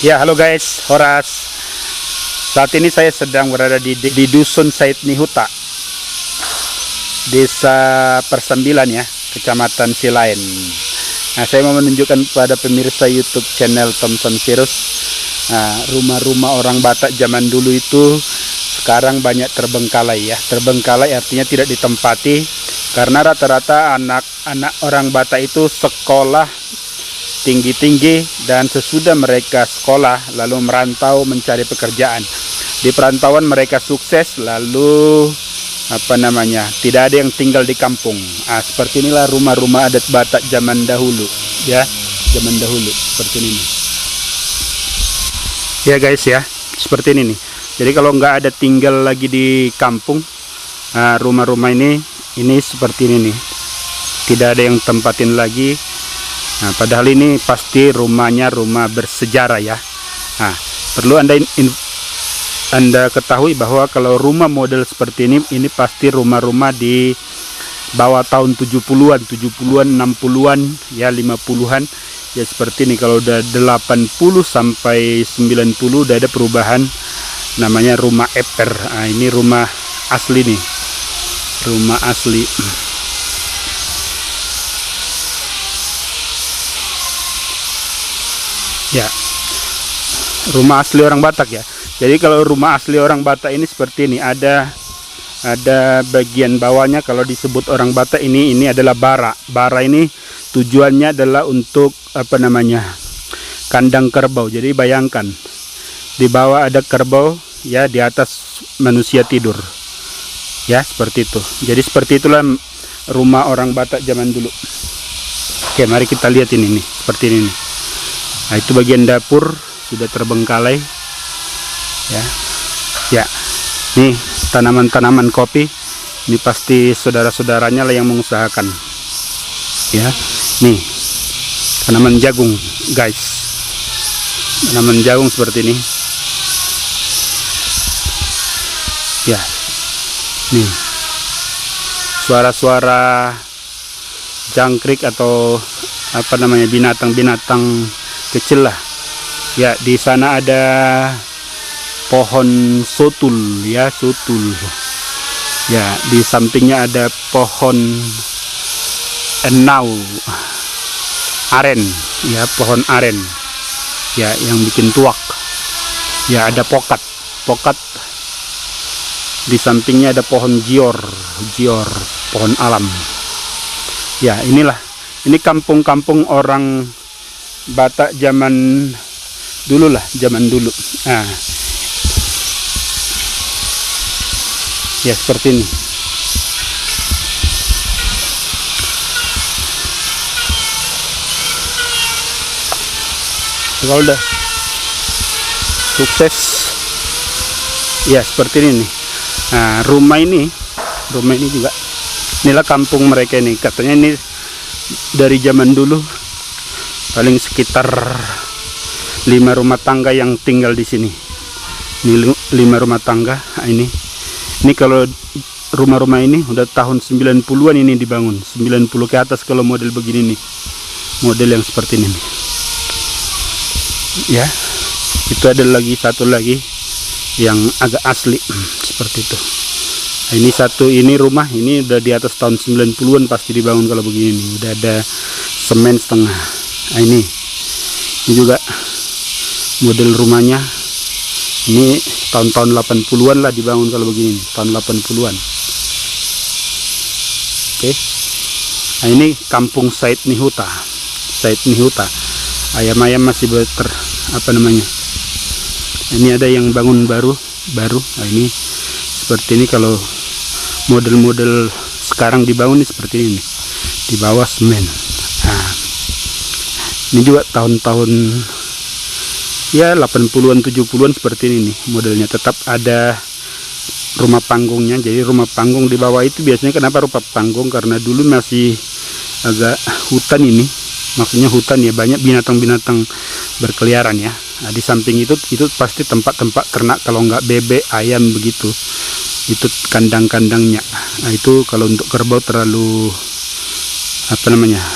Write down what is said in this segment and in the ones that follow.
Ya, halo guys, Horas. Saat ini saya sedang berada di Dusun Said Nihuta, Desa Persembilan ya, Kecamatan Silain. Nah, saya mau menunjukkan kepada pemirsa YouTube channel Thompson Virus. Nah, rumah-rumah orang Batak zaman dulu itu sekarang banyak terbengkalai ya. Terbengkalai artinya tidak ditempati karena rata-rata anak-anak orang Batak itu sekolah tinggi-tinggi dan sesudah mereka sekolah lalu merantau mencari pekerjaan. Di perantauan mereka sukses lalu tidak ada yang tinggal di kampung. Seperti inilah rumah-rumah adat Batak zaman dahulu ya, zaman dahulu seperti ini ya guys ya, seperti ini nih. Jadi kalau nggak ada tinggal lagi di kampung, rumah-rumah ini seperti ini nih, tidak ada yang tempatin lagi. Nah, padahal ini pasti rumahnya rumah bersejarah ya. Nah, perlu Anda ketahui bahwa kalau rumah model seperti ini pasti rumah-rumah di bawah tahun 70-an, 60-an, ya 50-an. Ya seperti ini, kalau udah 80 sampai 90 udah ada perubahan namanya rumah eper. Nah, ini rumah asli nih. Rumah asli. Ya, rumah asli orang Batak ya. Jadi kalau rumah asli orang Batak ini seperti ini, ada bagian bawahnya kalau disebut orang Batak ini adalah bara. Bara ini tujuannya adalah untuk kandang kerbau. Jadi bayangkan di bawah ada kerbau ya, di atas manusia tidur. Ya, seperti itu. Jadi seperti itulah rumah orang Batak zaman dulu. Oke, mari kita lihat ini nih, seperti ini nih. Nah, itu bagian dapur sudah terbengkalai ya. Ya, nih tanaman-tanaman kopi, ini pasti saudara-saudaranya lah yang mengusahakan ya. Nih tanaman jagung guys, tanaman jagung seperti ini ya. Nih suara-suara jangkrik atau binatang-binatang kecil lah ya. Di sana ada pohon sotul ya, sotul ya. Di sampingnya ada pohon enau, aren ya, pohon aren ya yang bikin tuak ya. Ada pokat di sampingnya, ada pohon jior, pohon alam ya. Ini kampung-kampung orang Batak zaman dulu lah, zaman dulu. Nah, ya seperti ini. Kalau udah sukses, ya seperti ini nih. Nah, rumah ini juga, inilah kampung mereka ini. Katanya ini dari zaman dulu paling sekitar 5 rumah tangga yang tinggal di sini. Ini 5 rumah tangga. Nah, ini kalau rumah-rumah ini udah tahun 90-an ini dibangun, 90 ke atas kalau model begini nih, model yang seperti ini nih. Ya, itu ada lagi satu lagi yang agak asli seperti itu. Nah, ini rumah ini udah di atas tahun 90-an pasti dibangun kalau begini nih. Udah ada semen setengah. Nah, ini juga model rumahnya ini tahun-tahun 80-an lah dibangun kalau begini, tahun 80-an. Oke. Nah, ini kampung Said Nihuta. Ayam-ayam masih ini ada yang bangun baru. Nah, ini seperti ini kalau model-model sekarang dibangun ini seperti ini di bawah semen. Nah, ini juga tahun-tahun ya 80-an 70-an seperti ini nih modelnya. Tetap ada rumah panggungnya. Jadi rumah panggung di bawah itu biasanya, kenapa rumah panggung, karena dulu masih agak hutan ini, maksudnya hutan ya, banyak binatang-binatang berkeliaran ya. Nah, di samping itu pasti tempat-tempat ternak, kalau nggak bebek, ayam begitu, itu kandang-kandangnya. Nah, itu kalau untuk kerbau terlalu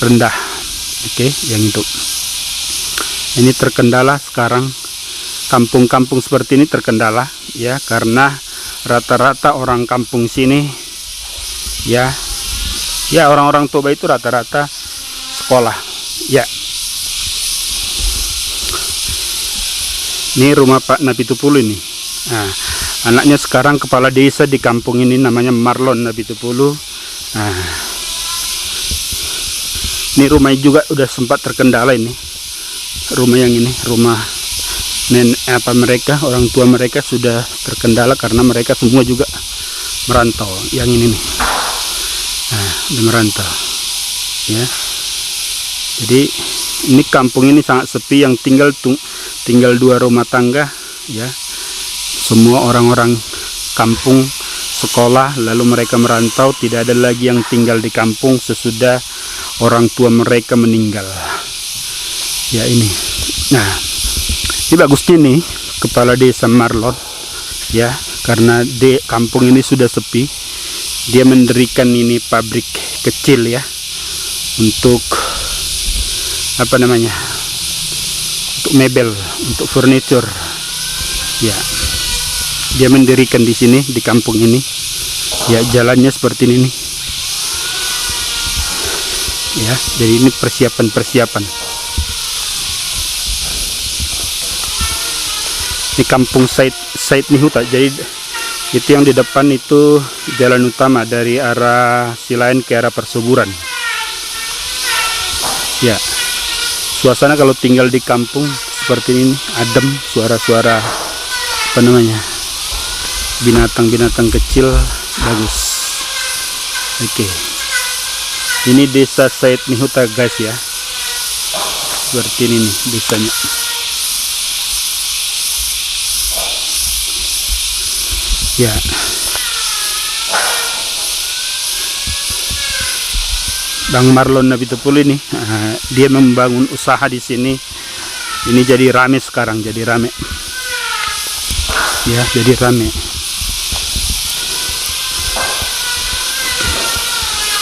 rendah. Oke, yang itu. Ini terkendala sekarang kampung-kampung seperti ini terkendala ya, karena rata-rata orang kampung sini ya orang-orang Toba itu rata-rata sekolah ya. Ini rumah Pak Napitupulu ini. Nah, anaknya sekarang kepala desa di kampung ini, namanya Marlon Napitupulu. Nah, ini rumahnya juga udah sempat terkendala ini. Rumah yang ini, rumah mereka, orang tua mereka sudah terkendala karena mereka semua juga merantau. Yang ini nih, nah, udah merantau ya. Jadi ini kampung ini sangat sepi, yang tinggal 2 rumah tangga ya. Semua orang-orang kampung sekolah, lalu mereka merantau, tidak ada lagi yang tinggal di kampung sesudah orang tua mereka meninggal ya. Ini nah, ini bagusnya nih kepala desa Marlon ya, karena di kampung ini sudah sepi, dia mendirikan ini pabrik kecil ya, untuk apa namanya, untuk mebel, untuk furniture ya. Dia mendirikan di sini, di kampung ini ya. Jalannya seperti ini nih ya. Jadi ini persiapan. Ini kampung Said Nihuta. Jadi itu yang di depan itu jalan utama dari arah Silain ke arah Persuburan ya. Suasana kalau tinggal di kampung seperti ini adem, suara-suara apa namanya, binatang-binatang kecil, bagus. Oke, ini desa Said Nihuta guys ya, seperti ini nih desanya. Ya, Bang Marlon Napitupulu ini, dia membangun usaha di sini. Ini jadi rame sekarang, jadi rame ya, jadi rame.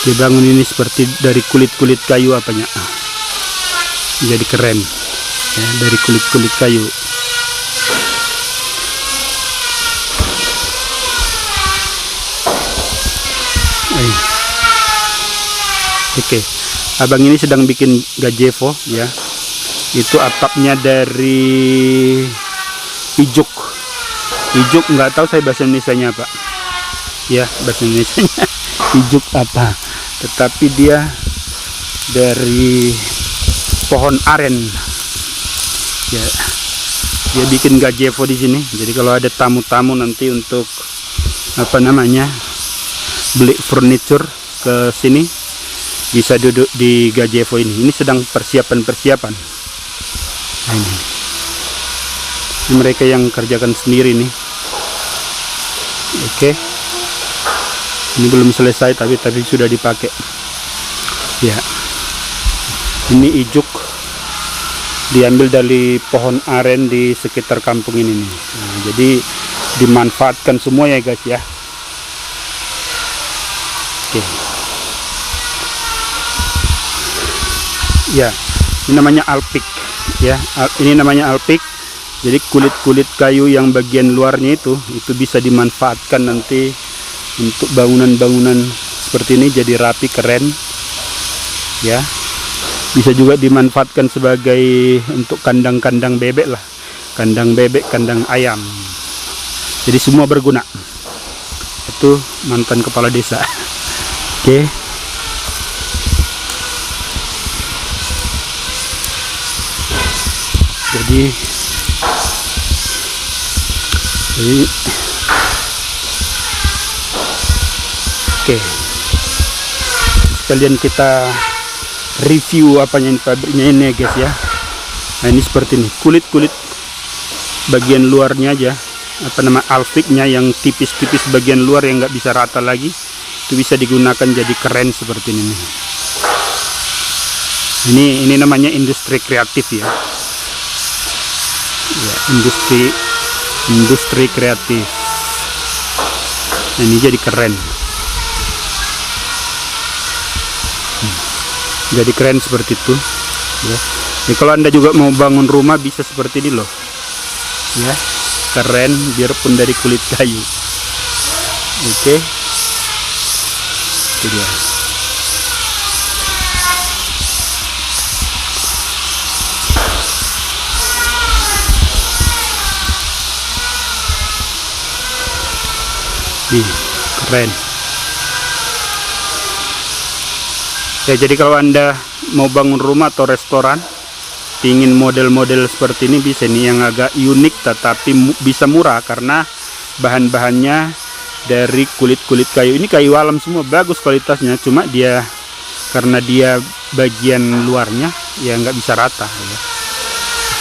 Dia bangun ini seperti dari kulit-kulit kayu apanya, jadi keren ya, dari kulit-kulit kayu. Oke, abang ini sedang bikin gajevo ya. Itu atapnya dari ijuk. Ijuk nggak tahu saya bahasa Indonesianya apa ya, bahasa Indonesianya ijuk apa, tetapi dia dari pohon aren ya. Dia bikin gajevo di sini. Jadi kalau ada tamu-tamu nanti untuk apa namanya, beli furniture ke sini, bisa duduk di gajevo ini. Ini sedang persiapan. Nah, ini mereka yang kerjakan sendiri nih. Oke, ini belum selesai tapi sudah dipakai ya. Ini ijuk diambil dari pohon aren di sekitar kampung ini nih. Nah, jadi dimanfaatkan semua ya guys ya. Oke ya, ini namanya alpik ya. Ini namanya alpik. Jadi kulit-kulit kayu yang bagian luarnya itu bisa dimanfaatkan nanti untuk bangunan-bangunan seperti ini, jadi rapi, keren ya. Bisa juga dimanfaatkan sebagai untuk kandang-kandang bebek lah, kandang bebek, kandang ayam. Jadi semua berguna. Itu mantan kepala desa. Oke. Jadi oke, sekalian kita review apanya ini, pabriknya ini guys ya. Nah, ini seperti ini, kulit-kulit bagian luarnya aja, apa nama, alfiknya yang tipis-tipis bagian luar yang nggak bisa rata lagi, itu bisa digunakan jadi keren seperti ini. Ini namanya industri kreatif ya. Ya, industri kreatif. Nah, ini jadi keren. Jadi keren seperti itu ya. Jadi kalau Anda juga mau bangun rumah bisa seperti ini loh ya, keren biarpun dari kulit kayu. Oke, itu dia. Nih, keren. Ya, jadi kalau Anda mau bangun rumah atau restoran, ingin model-model seperti ini bisa nih, yang agak unik tetapi bisa murah karena bahan-bahannya dari kulit-kulit kayu. Ini kayu alam semua, bagus kualitasnya, cuma dia karena dia bagian luarnya ya nggak bisa rata ya.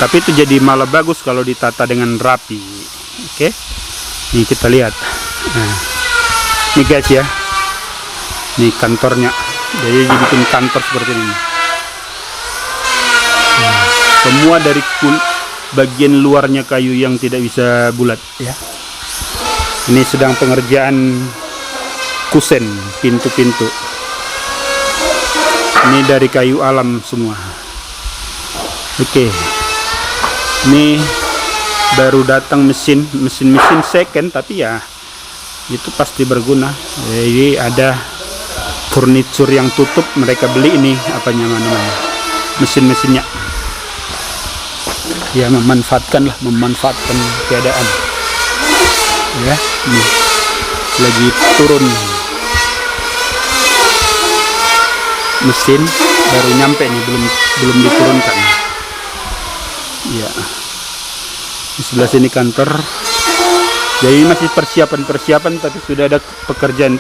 Tapi itu jadi malah bagus kalau ditata dengan rapi. Oke, nih kita lihat. Nah, ini guys ya, ini kantornya. Jadi dibikin kantor seperti ini. Nah, semua dari bagian luarnya kayu yang tidak bisa bulat ya. Ini sedang pengerjaan kusen pintu-pintu. Ini dari kayu alam semua. Oke, ini baru datang mesin second, tapi ya itu pasti berguna. Jadi ada furniture yang tutup, mereka beli ini apa namanya, mesin-mesinnya ya, memanfaatkan keadaan ya. Nih lagi turun mesin, baru nyampe nih, belum diturunkan ya. Di sebelah sini kantor. Jadi masih persiapan tapi sudah ada pekerjaan.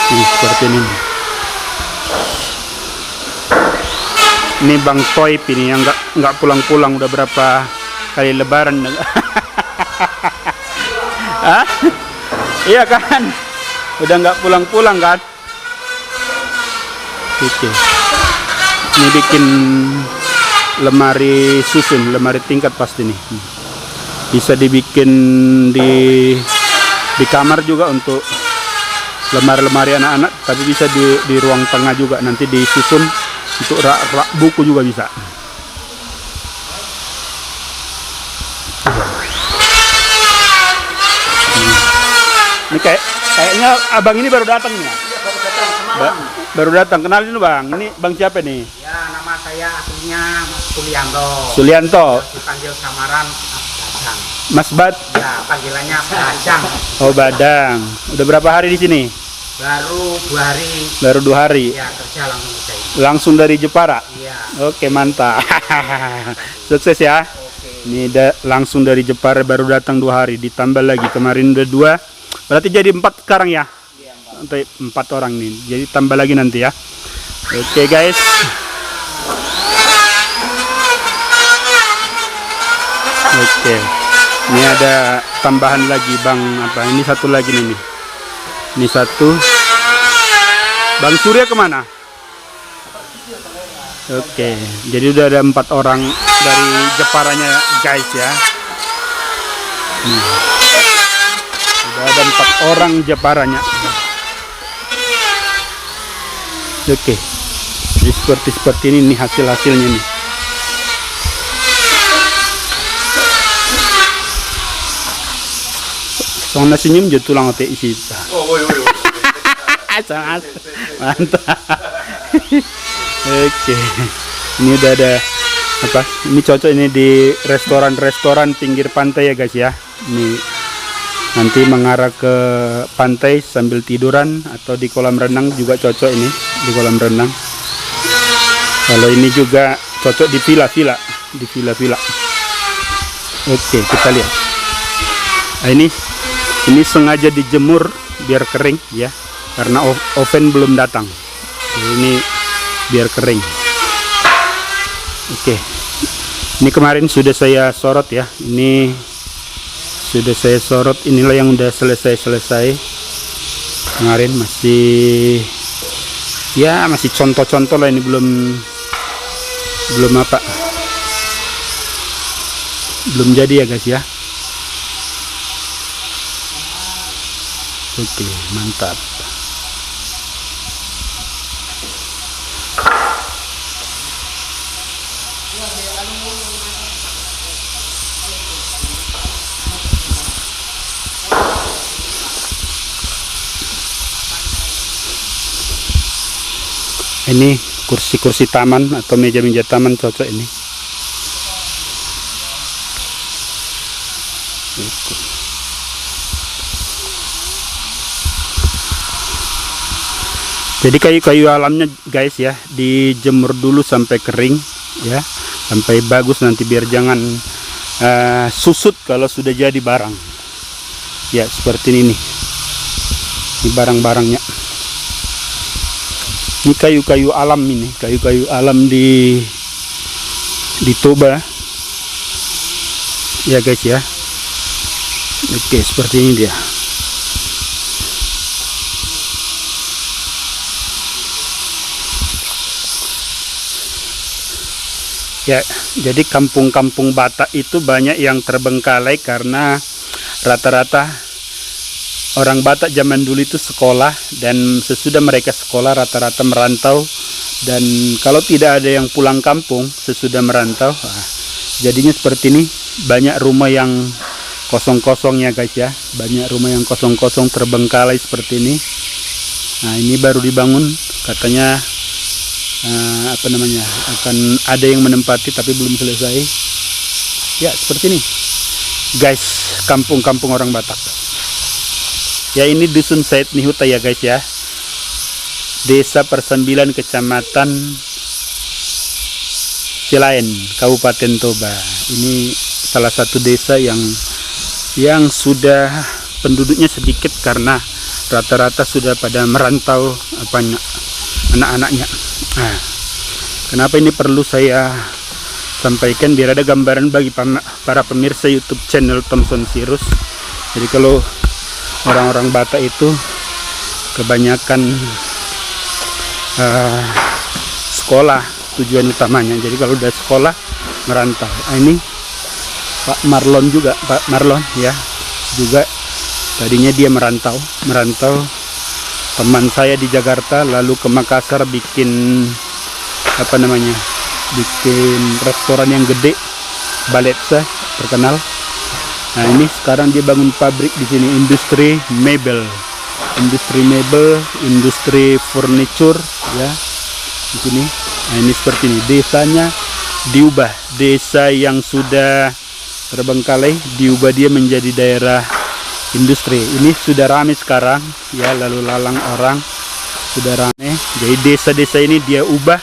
Ini seperti ini. Ini Bang Toib ini yang nggak pulang-pulang, udah berapa kali lebaran. Hah? Iya kan? Udah nggak pulang-pulang kan? Oke. Ini bikin lemari susun, lemari tingkat pasti nih. Bisa dibikin di kamar juga untuk lemari-lemari anak-anak, tapi bisa di ruang tengah juga, nanti disusun untuk rak buku juga bisa. Ini kayaknya abang ini baru datang nih. Baru datang. Kenalin dulu bang. Ini bang siapa nih? Ya, nama saya aslinya Mas Sulianto. Sulianto. Dipanggil samaran Badang. Mas Bad. Ya, panggilannya Badang. Oh Badang. Udah berapa hari di sini? Baru 2 hari. Baru 2 hari. Ya, kerja langsung ke sini. Langsung dari Jepara. Iya. Oke, mantap. Sukses ya. Oke. Ini langsung dari Jepara, baru datang 2 hari. Ditambah lagi kemarin udah 2. Berarti jadi 4 sekarang ya. Iya, Untuk 4 orang nih. Jadi tambah lagi nanti ya. Oke guys. Oke. Ini ada tambahan lagi bang apa? Ini satu lagi nih. Ini satu. Bang Surya kemana? Oke. Jadi udah ada 4 orang dari Jeparanya guys ya. Udah ada 4 orang Jeparanya. Oke. Jadi seperti ini nih hasilnya nih. Soalnya senyum jadi tulang otak isi. Sangat mantap. Oke. Ini udah ada apa? Ini cocok ini di restoran pinggir pantai ya guys ya. Ini nanti mengarah ke pantai sambil tiduran, atau di kolam renang juga cocok ini, di kolam renang. Kalau ini juga cocok di villa. Oke, kita lihat. Nah, ini sengaja dijemur biar kering ya, karena oven belum datang. Jadi ini biar kering. Oke. Ini kemarin sudah saya sorot ya. Ini sudah saya sorot, inilah yang udah selesai. Kemarin masih contoh-contoh lah, ini belum apa, belum jadi ya guys ya. Oke, mantap. Ini kursi-kursi taman atau meja-meja taman cocok ini. Itu. Jadi kayu-kayu alamnya guys ya, dijemur dulu sampai kering ya, sampai bagus nanti, biar jangan susut kalau sudah jadi barang. Ya seperti ini nih. Ini barang-barangnya. Ini kayu-kayu alam ini, kayu-kayu alam di Toba. Ya guys ya. Oke, seperti ini dia. Ya, jadi kampung-kampung Batak itu banyak yang terbengkalai karena rata-rata orang Batak zaman dulu itu sekolah, dan sesudah mereka sekolah rata-rata merantau, dan kalau tidak ada yang pulang kampung sesudah merantau, jadinya seperti ini. Banyak rumah yang kosong-kosong ya guys ya, banyak rumah yang kosong-kosong terbengkalai seperti ini. Nah ini baru dibangun, katanya akan ada yang menempati tapi belum selesai. Ya seperti ini guys, kampung-kampung orang Batak. Ya ini dusun Said Nihuta ya guys ya, Desa Persembilan, Kecamatan Silain, Kabupaten Toba. Ini salah satu desa yang sudah penduduknya sedikit karena rata-rata sudah pada merantau anak-anaknya. Nah, kenapa ini perlu saya sampaikan biar ada gambaran bagi para pemirsa YouTube channel Thomson Sirus. Jadi kalau orang-orang Batak itu kebanyakan sekolah tujuan utamanya. Jadi kalau udah sekolah merantau. Nah, ini Pak Marlon juga, Pak Marlon ya, juga tadinya dia merantau. Teman saya di Jakarta lalu ke Makassar bikin bikin restoran yang gede, Baletsa terkenal. Nah ini sekarang dia bangun pabrik di sini, industri mebel, industri furniture ya di sini. Nah ini seperti ini, desanya diubah, desa yang sudah terbengkalai diubah dia menjadi daerah industri. Ini sudah ramai sekarang ya, lalu lalang orang sudah ramai. Jadi desa-desa ini dia ubah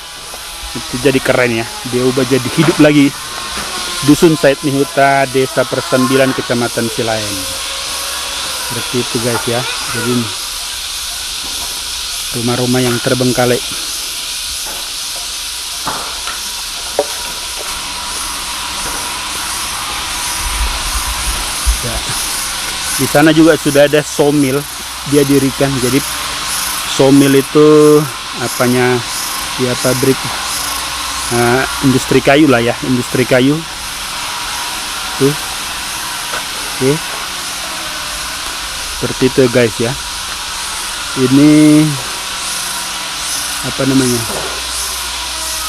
itu jadi keren ya, dia ubah jadi hidup lagi. Dusun Said Nihuta, Desa Persembilan, Kecamatan Silain. Seperti itu guys ya. Jadi rumah-rumah yang terbengkalai. Ya. Di sana juga sudah ada sawmill dia dirikan. Jadi sawmill itu pabrik industri kayu lah ya, industri kayu. Tuh. Oke. Seperti itu guys ya. Ini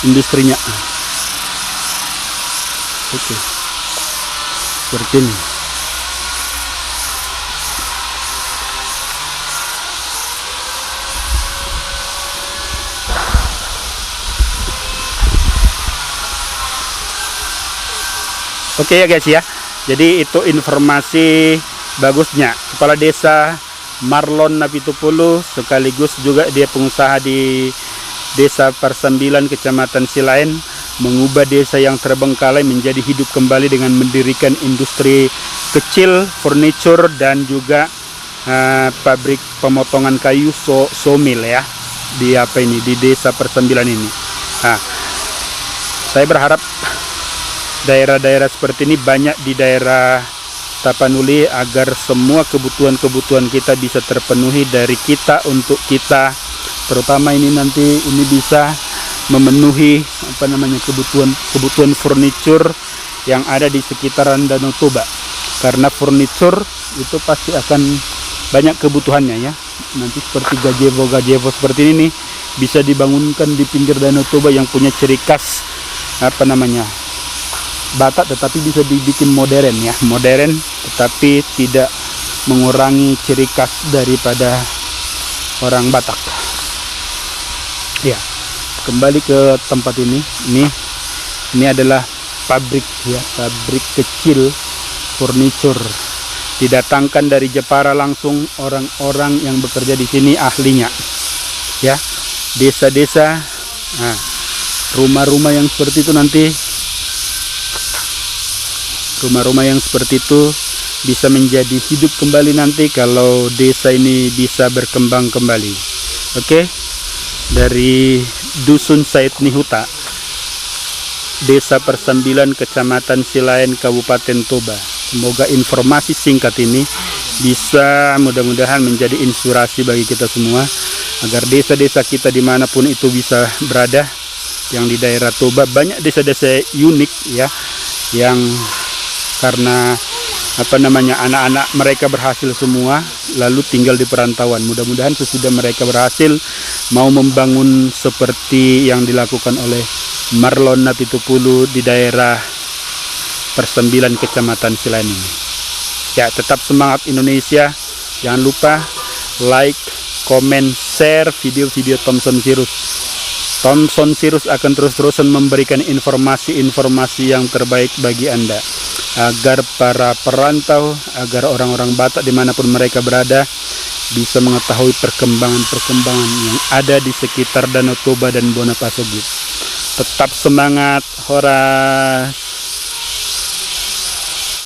industrinya. Oke. Seperti ini. Oke ya guys ya, jadi itu informasi bagusnya Kepala Desa Marlon Napitupulu, sekaligus juga dia pengusaha di Desa Persembilan, Kecamatan Silain, mengubah desa yang terbengkalai menjadi hidup kembali dengan mendirikan industri kecil, furniture, dan juga pabrik pemotongan kayu, sawmill ya, di Desa Persembilan ini. Nah, saya berharap daerah-daerah seperti ini banyak di daerah Tapanuli agar semua kebutuhan-kebutuhan kita bisa terpenuhi dari kita untuk kita, terutama ini nanti ini bisa memenuhi kebutuhan furniture yang ada di sekitaran Danau Toba, karena furniture itu pasti akan banyak kebutuhannya ya. Nanti seperti gazebo seperti ini nih bisa dibangunkan di pinggir Danau Toba yang punya ciri khas Batak, tetapi bisa dibikin modern ya, modern tetapi tidak mengurangi ciri khas daripada orang Batak ya. kembali ke tempat ini. Ini adalah pabrik ya, pabrik kecil furniture. Didatangkan dari Jepara langsung orang-orang yang bekerja di sini ahlinya. Ya, desa-desa, nah, rumah-rumah yang seperti itu nanti, rumah-rumah yang seperti itu bisa menjadi hidup kembali nanti kalau desa ini bisa berkembang kembali. Oke, dari Dusun Said Nihuta, Desa Persambilan, Kecamatan Silayan, Kabupaten Toba. Semoga informasi singkat ini bisa mudah-mudahan menjadi inspirasi bagi kita semua, agar desa-desa kita dimanapun itu bisa berada. Yang di daerah Toba banyak desa-desa unik ya, yang karena anak-anak mereka berhasil semua lalu tinggal di perantauan. Mudah-mudahan sesudah mereka berhasil mau membangun seperti yang dilakukan oleh Marlon Napitupulu di daerah Persembilan Kecamatan Silayan ini. Ya, tetap semangat Indonesia. Jangan lupa like, komen, share video-video Thompson Sirus. Thompson Sirus akan terus-terusan memberikan informasi-informasi yang terbaik bagi Anda, agar para perantau, agar orang-orang Batak dimanapun mereka berada bisa mengetahui perkembangan-perkembangan yang ada di sekitar Danau Toba dan Bonapasogut. Tetap semangat, hora.